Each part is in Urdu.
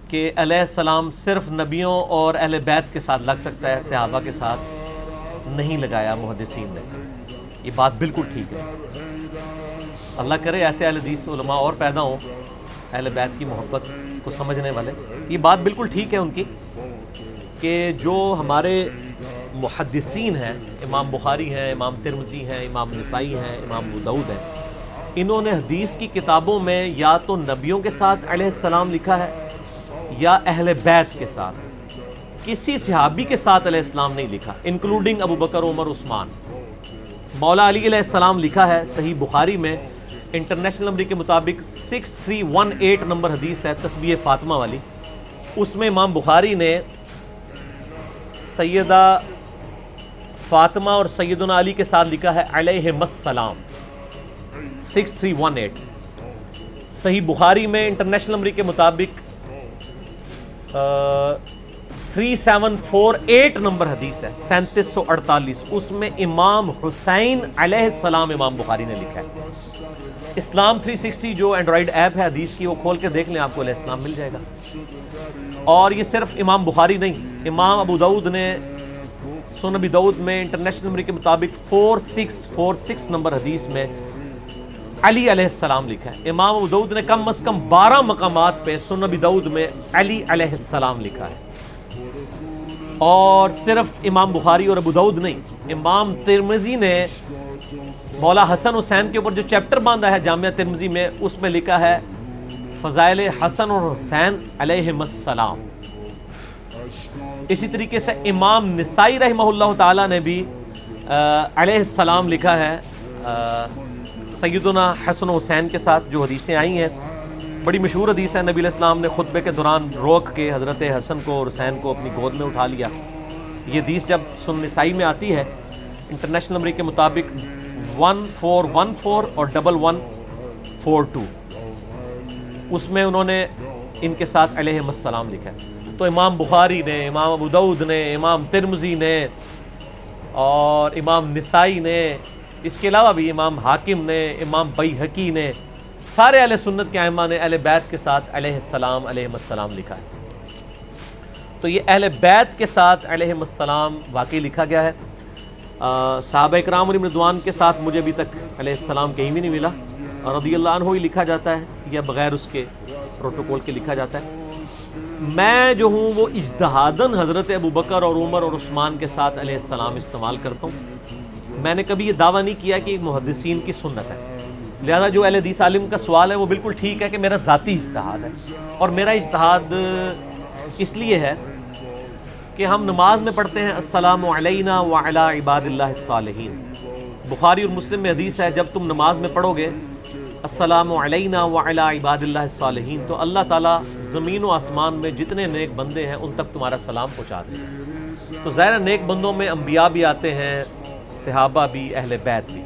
کہ علیہ السلام صرف نبیوں اور اہل بیت کے ساتھ لگ سکتا ہے، صحابہ کے ساتھ نہیں لگایا محدثین نے۔ یہ بات بالکل ٹھیک ہے، اللہ کرے ایسے اہل حدیث علماء اور پیدا ہوں اہل بیت کی محبت کو سمجھنے والے۔ یہ بات بالکل ٹھیک ہے ان کی کہ جو ہمارے محدثین ہیں، امام بخاری ہیں، امام ترمذی ہیں، امام نسائی ہیں، امام ابو داؤد ہیں، انہوں نے حدیث کی کتابوں میں یا تو نبیوں کے ساتھ علیہ السلام لکھا ہے یا اہل بیت کے ساتھ، کسی صحابی کے ساتھ علیہ السلام نہیں لکھا، انکلوڈنگ ابو بکر، عمر، عثمان۔ مولا علی علیہ السلام لکھا ہے صحیح بخاری میں، انٹرنیشنل نمبر کے مطابق 6318 نمبر حدیث ہے تسبیح فاطمہ والی، اس میں امام بخاری نے سیدہ فاطمہ اور سیدنا علی کے ساتھ لکھا ہے علیہم السلام، 6318۔ صحیح بخاری میں انٹرنیشنل نمبر کے مطابق 3748 نمبر حدیث ہے، 3748، اس میں امام حسین علیہ السلام امام بخاری نے لکھا ہے۔ اسلام 360 جو اینڈرائیڈ ایپ ہے حدیث کی، وہ کھول کے دیکھ لیں، آپ کو علیہ السلام مل جائے گا۔ اور یہ صرف امام بخاری نہیں، امام ابو داؤد نے سنن ابی داؤد میں انٹرنیشنل نمبر کے مطابق 4646 نمبر حدیث میں علی علیہ السلام لکھا ہے۔ امام ابو داؤد نے کم از کم 12 مقامات پہ سنن ابی داؤد میں علی علیہ السلام لکھا ہے۔ اور صرف امام بخاری اور ابو داؤد نہیں، امام ترمذی نے مولا حسن حسین کے اوپر جو چیپٹر باندھا ہے جامعہ ترمذی میں، اس میں لکھا ہے فضائل حسن اور حسین علیہم السلام۔ اسی طریقے سے امام نسائی رحمہ اللہ تعالیٰ نے بھی علیہ السلام لکھا ہے سیدنا حسن حسین کے ساتھ، جو حدیثیں آئی ہیں بڑی مشہور حدیث ہے، نبی علیہ السلام نے خطبے کے دوران روک کے حضرت حسن کو اور حسین کو اپنی گود میں اٹھا لیا۔ یہ حدیث جب سنن نسائی میں آتی ہے انٹرنیشنل نمبر کے مطابق 1414 اور 1142، اس میں انہوں نے ان کے ساتھ علیہم السلام لکھا ہے۔ تو امام بخاری نے، امام ابو داؤد نے، امام ترمذی نے اور امام نسائی نے، اس کے علاوہ بھی امام حاکم نے، امام بیہقی نے، سارے اہل سنت کے ائمہ نے اہل بیت کے ساتھ علیہ السلام علیہم السلام لکھا ہے۔ تو یہ اہل بیت کے ساتھ علیہم السلام واقعی لکھا گیا ہے۔ صحابہ اکرام علیہم رضوان کے ساتھ مجھے ابھی تک علیہ السلام کہیں بھی نہیں ملا، رضی اللہ عنہ ہی لکھا جاتا ہے یا بغیر اس کے پروٹوکول کے لکھا جاتا ہے۔ میں جو ہوں وہ اجتہاداً حضرت ابو بکر اور عمر اور عثمان کے ساتھ علیہ السلام استعمال کرتا ہوں۔ میں نے کبھی یہ دعویٰ نہیں کیا کہ محدثین کی سنت ہے، لہذا جو اہل حدیث عالم کا سوال ہے وہ بالکل ٹھیک ہے کہ میرا ذاتی اجتہاد ہے، اور میرا اجتہاد اس لیے ہے کہ ہم نماز میں پڑھتے ہیں السلام علینا وعلی عباد اللہ الصالحین۔ بخاری اور مسلم میں حدیث ہے جب تم نماز میں پڑھو گے السلام علینا وعلی عباد اللہ الصالحین، تو اللہ تعالیٰ زمین و آسمان میں جتنے نیک بندے ہیں ان تک تمہارا سلام پہنچا دیں۔ تو ظاہر نیک بندوں میں انبیاء بھی آتے ہیں، صحابہ بھی، اہل بیت بھی۔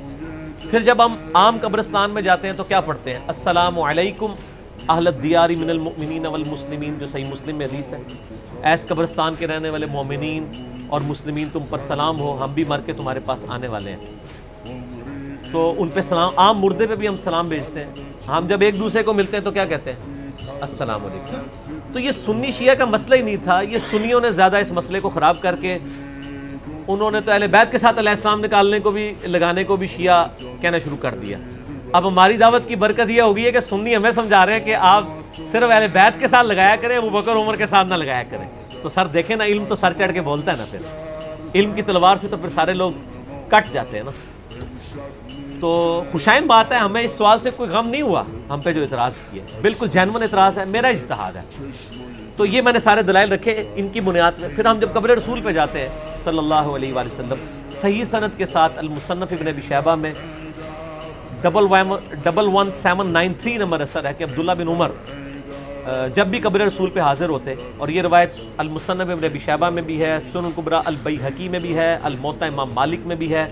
پھر جب ہم عام قبرستان میں جاتے ہیں تو کیا پڑھتے ہیں؟ السلام علیکم اہل الدیار من المؤمنین والمسلمین، جو صحیح مسلم میں حدیث ہے، ایس قبرستان کے رہنے والے مومنین اور مسلمین تم پر سلام ہو، ہم بھی مر کے تمہارے پاس آنے والے ہیں۔ تو ان پہ سلام، عام مردے پہ بھی ہم سلام بھیجتے ہیں۔ ہم جب ایک دوسرے کو ملتے ہیں تو کیا کہتے ہیں؟ السلام علیکم۔ تو یہ سنی شیعہ کا مسئلہ ہی نہیں تھا، یہ سنیوں نے زیادہ اس مسئلے کو خراب کر کے انہوں نے تو اہل بیت کے ساتھ علیہ السلام نکالنے کو بھی، لگانے کو بھی شیعہ کہنا شروع کر دیا۔ اب ہماری دعوت کی برکت یہ ہوگی ہے کہ سنی ہمیں سمجھا رہے ہیں کہ آپ صرف اہل بیت کے ساتھ لگایا کریں، ابو بکر عمر کے ساتھ نہ لگایا کریں۔ تو سر دیکھیں نا، علم تو سر چڑھ کے بولتا ہے نا، پھر علم کی تلوار سے تو پھر سارے لوگ کٹ جاتے ہیں نا۔ تو خوشائن بات ہے، ہمیں اس سوال سے کوئی غم نہیں ہوا، ہم پہ جو اعتراض کیا بالکل جینون اعتراض ہے، میرا اجتہاد ہے۔ تو یہ میں نے سارے دلائل رکھے ان کی بنیاد پہ۔ پھر ہم جب قبر رسول پہ جاتے ہیں صلی اللہ علیہ وآلہ وسلم، صحیح سند کے ساتھ المصنف ابن ابی شیبہ میں 11793 نمبر اثر ہے کہ عبداللہ بن عمر جب بھی قبر رسول پہ حاضر ہوتے، اور یہ روایت المصنف ابن ابی شیبہ میں بھی ہے، سنن کبریٰ البیہقی میں بھی ہے، الموطأ امام مالک میں بھی ہے،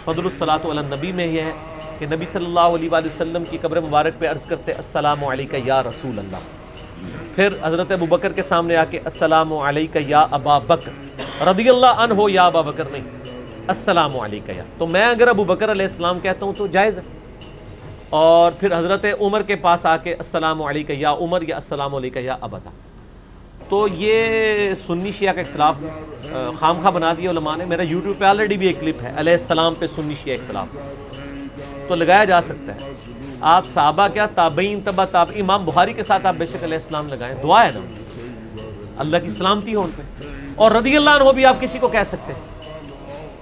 فضل الصلاۃ علی النبی میں یہ ہے کہ نبی صلی اللہ علیہ وآلہ وسلم کی قبر مبارک پہ عرض کرتے السلام علیک یا رسول اللہ۔ پھر حضرت ابو بکر کے سامنے آ کے السلام علیک یا ابا بکر رضی اللہ عنہ، یا ابا بکر نہیں، السلام علیک یا۔ تو میں اگر ابو بکر علیہ السلام کہتا ہوں تو جائز ہے، اور پھر حضرت عمر کے پاس آ کے السلام علیک یا عمر یا السلام علیک یا ابتا۔ تو یہ سنی شیعہ کا اختلاف خام خواہ بنا دیا علماء نے. میرا یوٹیوب پہ آلریڈی بھی ایک کلپ ہے علیہ السلام پہ سنی شیعہ اختلاف، تو لگایا جا سکتا ہے. آپ صحابہ کیا تابعین تبع تابعین، امام بخاری کے ساتھ آپ بے شک علیہ السلام لگائیں، دعا ہے نا، اللہ کی سلامتی ہو ان پہ. اور رضی اللہ عنہ بھی آپ کسی کو کہہ سکتے ہیں،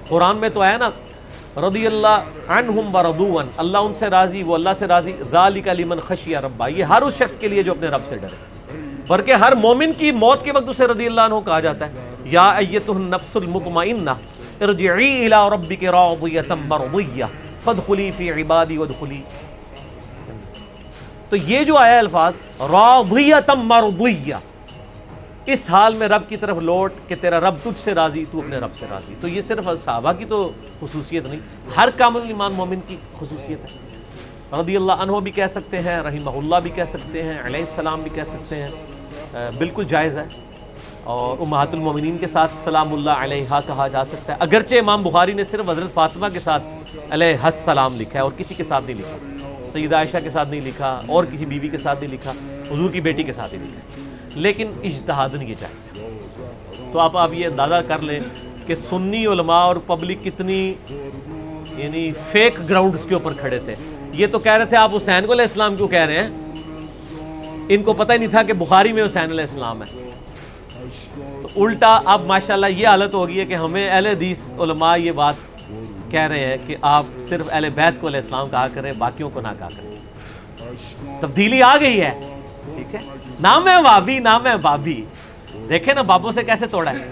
قرآن میں تو آیا نا رضی اللہ عنہم ورضوا عنہ، اللہ ان سے راضی وہ اللہ سے راضی. ذالک لمن خشی ربہ، یہ ہر اس شخص کے لیے جو اپنے رب سے ڈرے، بلکہ ہر مومن کی موت کے وقت اسے رضی اللہ عنہ کہا جاتا ہے. یا ایتہ النفس المطمئنہ ارجعی الی ربک راضیۃ مرضیہ فادخلی فی عبادی وادخلی. تو یہ جو آیا الفاظ راضیۃ مرضیہ، اس حال میں رب کی طرف لوٹ کہ تیرا رب تجھ سے راضی، تو اپنے رب سے راضی. تو یہ صرف صحابہ کی تو خصوصیت نہیں، ہر کامل ایمان مومن کی خصوصیت ہے. رضی اللہ عنہ بھی کہہ سکتے ہیں، رحمہ اللہ بھی کہہ سکتے ہیں، علیہ السلام بھی کہہ سکتے ہیں، بالکل جائز ہے. اور امہات المومنین کے ساتھ سلام اللہ علیہا کہا جا سکتا ہے، اگرچہ امام بخاری نے صرف حضرت فاطمہ کے ساتھ علیہ السلام لکھا ہے اور کسی کے ساتھ نہیں لکھا، سیدہ عائشہ کے ساتھ نہیں لکھا اور کسی بیوی کے ساتھ نہیں لکھا، حضور کی بیٹی کے ساتھ ہی لکھا ہے. لیکن اجتہاداً یہ جائز ہے. تو آپ یہ اندازہ کر لیں کہ سنی علماء اور پبلک کتنی یعنی فیک گراؤنڈز کے اوپر کھڑے تھے. یہ تو کہہ رہے تھے آپ حسین کو علیہ السلام کیوں کہہ رہے ہیں، ان کو پتہ ہی نہیں تھا کہ بخاری میں حسین علیہ السلام ہے. تو الٹا اب ماشاءاللہ یہ حالت ہو گئی ہے کہ ہمیں اہل حدیث علماء یہ بات کہہ رہے ہیں کہ آپ صرف اہل بیت کو علیہ السلام کہا کریں، باقیوں کو نہ کہا کریں. تبدیلی آ گئی ہے، ٹھیک ہے. نام ہے وابی، نام ہے بابی، دیکھیں نا بابوں سے کیسے توڑا ہے.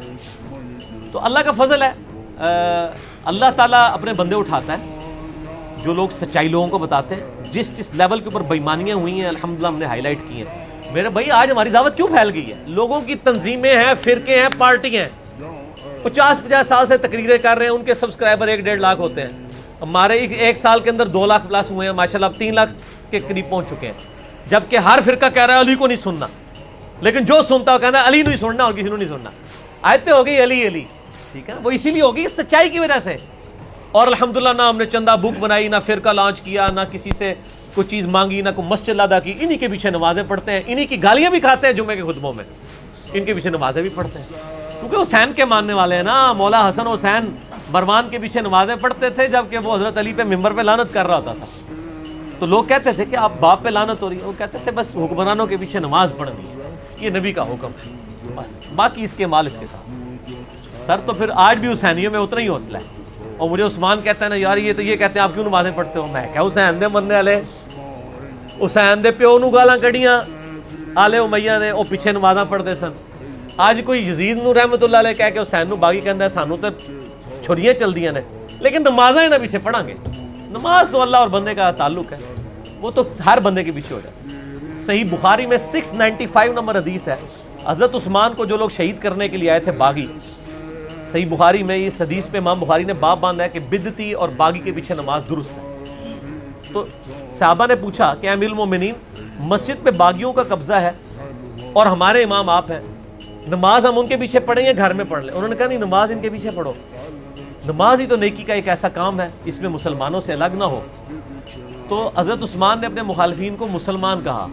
تو اللہ کا فضل ہے، اللہ تعالیٰ اپنے بندے اٹھاتا ہے. جو لوگ سچائی لوگوں کو بتاتے ہیں، جس لیول کے اوپر بےایمانیاں ہوئی ہیں الحمدللہ ہم نے ہائی لائٹ کی ہیں. میرے بھائی آج ہماری دعوت کیوں پھیل گئی ہے؟ لوگوں کی تنظیمیں ہیں، فرقے ہیں، پارٹی ہیں، 50 سال سے تقریریں کر رہے ہیں، ان کے سبسکرائبر 1-1.5 لاکھ ہوتے ہیں. ہمارے ایک سال کے اندر 2 لاکھ پلس ہوئے ہیں ماشاءاللہ، اب 3 لاکھ کے قریب پہنچ چکے ہیں. جبکہ ہر فرقہ کہہ رہا ہے علی کو نہیں سننا، لیکن جو سنتا وہ کہنا ہے علی نہیں سننا اور کسی نے نہیں سننا. آیتیں ہو گئی علی علی، ٹھیک ہے، وہ اسی لیے ہوگی سچائی کی وجہ سے. اور الحمدللہ نہ ہم نے چندہ بک بنائی، نہ فرقہ لانچ کیا، نہ کسی سے کوئی چیز مانگی، نہ کوئی مسجد ادا کی. انہی کے پیچھے نمازیں پڑھتے ہیں، انہی کی گالیاں بھی کھاتے ہیں جمعے کے خطبوں میں، ان کے پیچھے نمازیں بھی پڑھتے ہیں. کیونکہ حسین کے ماننے والے ہیں نا. مولا حسن حسین مروان کے پیچھے نمازیں پڑھتے تھے جبکہ وہ حضرت علی پہ ممبر پہ لعنت کر رہا ہوتا تھا. تو لوگ کہتے تھے کہ آپ باپ پہ لعنت ہو رہی ہے، وہ کہتے تھے بس حکمرانوں کے پیچھے نماز پڑھنی ہے، یہ نبی کا حکم ہے بس، باقی اس کے مال اس کے ساتھ. سر تو پھر آج بھی حسینیوں میں اتنا ہی حوصلہ ہے. اور مجھے عثمان کہتا ہے نا یار یہ تو یہ کہتے ہیں آپ کیوں نمازیں پڑھتے ہو. میں کیا حسین دے مرنے والے، حسین دے پیو نو گالاں کڑیاں آلے امیہ نے، وہ پیچھے نمازاں پڑھتے سن. آج کوئی یزید نو رحمت اللہ علیہ کہہ کے حسین نو باغی کہندا ہے سانو تو چھریاں چل دیاں نے، لیکن نمازیں نہ پیچھے پڑھاں گے. نماز تو اللہ اور بندے کا تعلق ہے، وہ تو ہر بندے کے پیچھے ہو جائے. صحیح بخاری میں 695 نمبر حدیث ہے، حضرت عثمان کو جو لوگ شہید کرنے کے لیے آئے تھے باغی، صحیح بخاری میں اس حدیث پہ امام بخاری نے باب باندھا ہے کہ بدعتی اور باغی کے پیچھے نماز درست ہے. تو صحابہ نے پوچھا کہ امیر المومنین مسجد پہ باغیوں کا قبضہ ہے اور ہمارے امام آپ ہیں، نماز ہم ان کے پیچھے پڑھیں یا گھر میں پڑھ لیں؟ انہوں نے کہا نہیں، نماز ان کے پیچھے پڑھو. نماز ہی تو نیکی کا ایک ایسا کام ہے اس میں مسلمانوں سے الگ نہ ہو. تو حضرت عثمان نے اپنے مخالفین کو مسلمان کہا،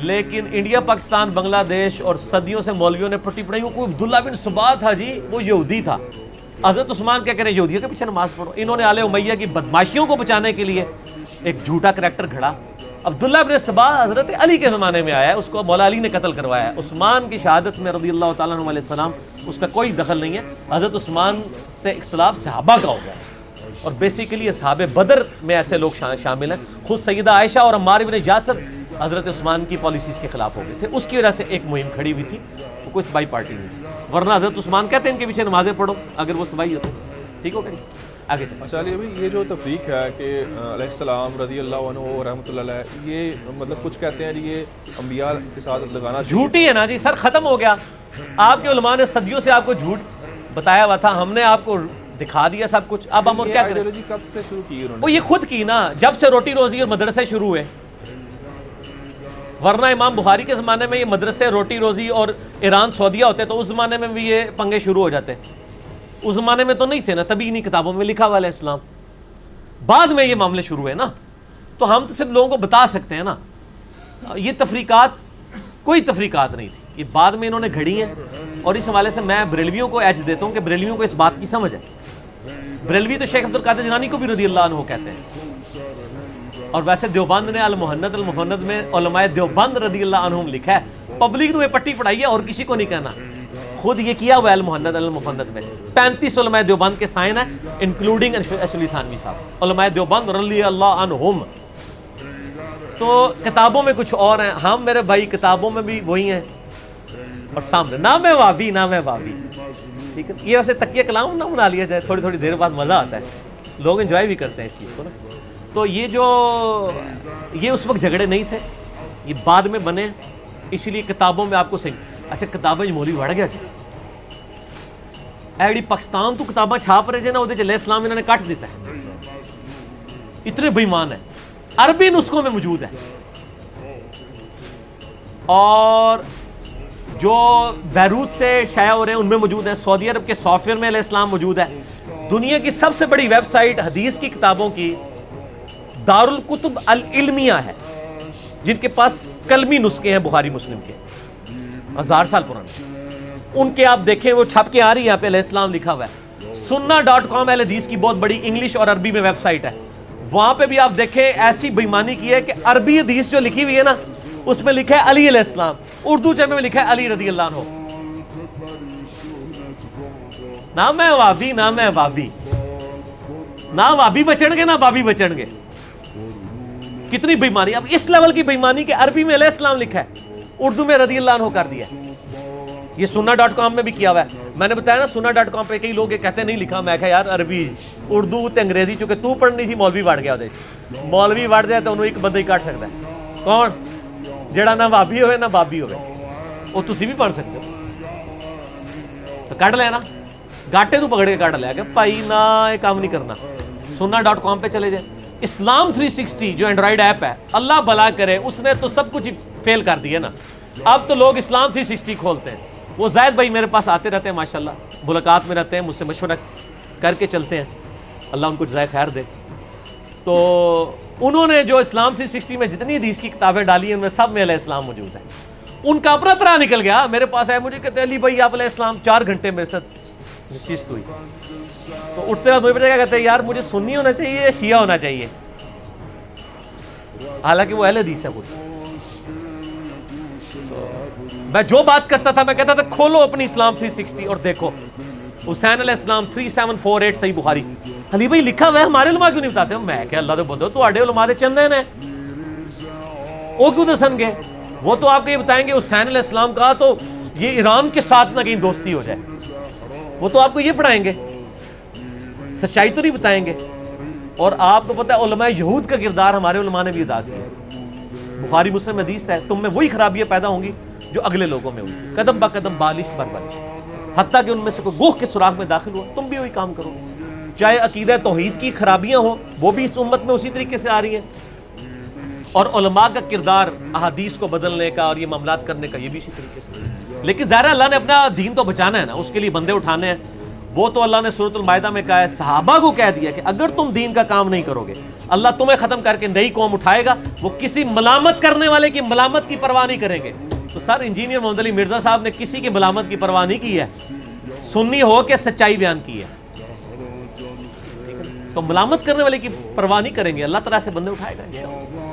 لیکن انڈیا پاکستان بنگلہ دیش اور صدیوں سے مولویوں نے پٹی پڑھائی. وہ کوئی عبداللہ بن سبا تھا جی، وہ یہودی تھا. حضرت عثمان کیا کریں، یہودیوں کے پیچھے نماز پڑھو. انہوں نے آل امیہ کی بدماشیوں کو بچانے کے لیے ایک جھوٹا کریکٹر گھڑا. عبداللہ بن سبا حضرت علی کے زمانے میں آیا ہے، اس کو مولا علی نے قتل کروایا ہے. عثمان کی شہادت میں رضی اللہ تعالیٰ عنہ علیہ السلام اس کا کوئی دخل نہیں ہے. حضرت عثمان سے اختلاف صحابہ کا ہو گیا اور بیسیکلی اصحاب بدر میں ایسے لوگ شامل ہیں. خود سیدہ عائشہ اور عمار بن یاسر حضرت عثمان کی پالیسیز کے خلاف ہو گئے تھے، اس کی وجہ سے ایک مہم کھڑی ہوئی تھی. وہ کوئی صبائی پارٹی نہیں تھی، ورنہ حضرت عثمان کہتے ہیں ان کے پیچھے نمازیں پڑھو اگر وہ صبائی ہوتے. ٹھیک ہو گیا، آگے چلیں. اچھا علی بھائی، یہ جو تفریق ہے کہ علیہ السلام رضی اللہ عنہ و رحمۃ اللہ علیہ، یہ مطلب کچھ کہتے ہیں یہ انبیاء کے ساتھ لگانا جھوٹی ہے نا جی. سر ختم ہو گیا. آپ کے علماء نے صدیوں سے آپ کو جھوٹ بتایا ہوا تھا، ہم نے آپ کو دکھا دیا سب کچھ. اب ہم اور کیا کریں؟ کب سے شروع کی انہوں نے؟ وہ یہ خود کی نا، جب سے روٹی روزی اور مدرسے شروع ہوئے. ورنہ امام بخاری کے زمانے میں یہ مدرسے روٹی روزی اور ایران سعودیہ ہوتے تو اس زمانے میں بھی یہ پنگے شروع ہو جاتے. اس زمانے میں تو نہیں تھے نا، تبھی انہیں کتابوں میں لکھا ہوا علیہ السلام. بعد میں یہ معاملے شروع ہوئے نا، تو ہم تو صرف لوگوں کو بتا سکتے ہیں نا. یہ تفریقات کوئی تفریقات نہیں تھی. یہ بعد میں انہوں نے گھڑی ہیں، اور اس حوالے سے میں بریلویوں کو ایج دیتا ہوں کہ بریلویوں کو اس بات کی سمجھ ہے. بریلوی تو شیخ عبدالقادر جیلانی کو بھی رضی اللہ عنہ کہتے ہیں، اور ویسے دیوبند نے المفند میں علماء دیوبند رضی اللہ عنہم لکھا ہے. پبلک نے پٹی پڑھائی ہے اور کسی کو نہیں کہنا، خود یہ کیا ہوا ہے المفند میں. 35 علماء دیوبند کے سائن ہیں انکلوڈنگ اشرف علی تھانوی صاحب، علماء دیوبند رضی اللہ عنہم. تو کتابوں میں کچھ اور ہیں، ہم میرے بھائی کتابوں میں بھی وہی ہیں، اور سامنے نہ میں وابی نہ میں وابی. ٹھیک ہے، یہ ویسے تکیہ کلام نہ بنا لیا جائے، تھوڑی دیر بعد مزہ آتا ہے، لوگ انجوائے بھی کرتے ہیں اس چیز کو نا. تو یہ اس وقت جھگڑے نہیں تھے، یہ بعد میں بنے، اس لیے کتابوں میں آپ کو صحیح. اچھا کتابیں مولوی بڑھ گیا جی ایڈی پاکستان تو کتاباں چھاپ رہے جے نا، وہ چلے اسلام انہوں نے کاٹ دیتا ہے، اتنے بےمان ہیں. عربی نسخوں میں موجود ہے، اور جو بیروت سے شائع ہو رہے ہیں ان میں موجود ہیں. سعودی عرب کے سافٹ ویئر میں علیہ السلام موجود ہے. دنیا کی سب سے بڑی ویب سائٹ حدیث کی کتابوں کی دارالکتب العلمیہ ہے، جن کے پاس قلمی نسخے ہیں بخاری مسلم کے 1000 سال پرانے. ان کے آپ دیکھیں وہ چھپ کے آ رہی ہے، یہاں پہ علیہ السلام لکھا ہوا ہے. sunna.com اہل حدیث کی بہت بڑی انگلش اور عربی میں ویب سائٹ ہے، وہاں پہ بھی آپ دیکھیں ایسی بےمانی کی ہے کہ عربی حدیث جو لکھی ہوئی ہے نا اس میں لکھا ہے علی علیہ السلام، اردو چیپے میں لکھا ہے علی رضی اللہ عنہ. نہ میں وابی نہ میں وابی، نہ وابی بچن گے نہ بابی بچن گے. کتنی بےمانی، اب اس لیول کی بےمانی کہ عربی میں علیہ السلام لکھا ہے، اردو میں رضی اللہ عنہ کر دیا ہے. یہ sunna.com میں بھی کیا ہوا ہے. میں نے بتایا نا sunna.com پہ کئی لوگ یہ کہتے ہیں نہیں لکھا، میں کہا یار عربی اردو تے انگریزی چونکہ تو پڑھنی سی مولوی وڑ گیا. مولوی وڑ جائے تو انہوں ایک بندہ ہی کاٹ سکتا ہے، کون؟ جڑا نہ بابی ہوئے نہ بابی ہوئے. وہ تسی بھی پڑھ سکتے ہو تو کٹ لینا، گاٹے تو پکڑ کے کٹ لیا کہ بھائی نہ یہ کام نہیں کرنا. sunna.com پہ چلے جائیں. اسلام 360 جو اینڈرائڈ ایپ ہے، اللہ بھلا کرے اس نے تو سب کچھ فیل کر دیا نا. اب تو لوگ اسلام 360 کھولتے ہیں. وہ زید بھائی میرے پاس آتے رہتے ہیں ماشاءاللہ، ملاقات میں رہتے ہیں، مجھ سے مشورہ کر کے چلتے ہیں، اللہ ان کو جزائے خیر دے. تو انہوں نے جو اسلام 360 میں جتنی حدیث کی کتابیں ڈالی ہیں ان میں سب میں علیہ السلام موجود ہے. ان کا اپنا طرح نکل گیا. میرے پاس آئے مجھے کہتے ہیں علی بھائی آپ علیہ السلام 4 گھنٹے میرے ساتھ نشست ہوئی. تو اٹھتے وقت مجھے پتا کیا کہتے ہیں، یار مجھے سنی ہونا چاہیے یا شیعہ ہونا چاہیے، حالانکہ وہ اہل حدیث ہے. خود میں جو بات کرتا تھا میں کہتا تھا کھولو اپنی اسلام 360 اور دیکھو حسین علیہ السلام 3748 صحیح بخاری. علی بھائی لکھا ہوا ہے، ہمارے علماء کیوں نہیں بتاتے؟ میں کہ اللہ دے بندو تو اڈے علماء دے چندے نے، وہ کیوں دسن گے؟ وہ تو آپ کو یہ بتائیں گے حسین علیہ السلام کا تو یہ ایران کے ساتھ نہ کہیں دوستی ہو جائے، وہ تو آپ کو یہ پڑھائیں گے، سچائی تو نہیں بتائیں گے. اور آپ کو پتہ ہے علماء یہود کا کردار ہمارے علماء نے بھی ادا کیا. بخاری مسلم حدیث ہے تم میں وہی خرابیاں پیدا ہوں گی جو اگلے لوگوں میں ہوئی تھی، قدم با قدم بالش پر بالش، حتیٰ کہ ان میں سے کوئی گوہ کے سوراخ میں داخل ہوا تم بھی وہی کام کرو. چاہے عقیدہ توحید کی خرابیاں ہوں وہ بھی اس امت میں اسی طریقے سے آ رہی ہیں، اور علماء کا کردار احادیث کو بدلنے کا اور یہ معاملات کرنے کا یہ بھی اسی طریقے سے. لیکن ظاہر اللہ نے اپنا دین تو بچانا ہے نا، اس کے لیے بندے اٹھانے ہیں. وہ تو اللہ نے سورۃ المائدہ میں کہا ہے، صحابہ کو کہہ دیا کہ اگر تم دین کا کام نہیں کرو گے اللہ تمہیں ختم کر کے نئی قوم اٹھائے گا. وہ کسی ملامت کرنے والے کی ملامت کی پرواہ نہیں کریں گے. تو سر انجینئر محمد علی مرزا صاحب نے کسی کی ملامت کی پرواہ نہیں کی ہے، سنی ہو کے سچائی بیان کی ہے. تو ملامت کرنے والے کی پرواہ نہیں کریں گے، اللہ تعالیٰ سے بندے اٹھائے گا انشاءاللہ.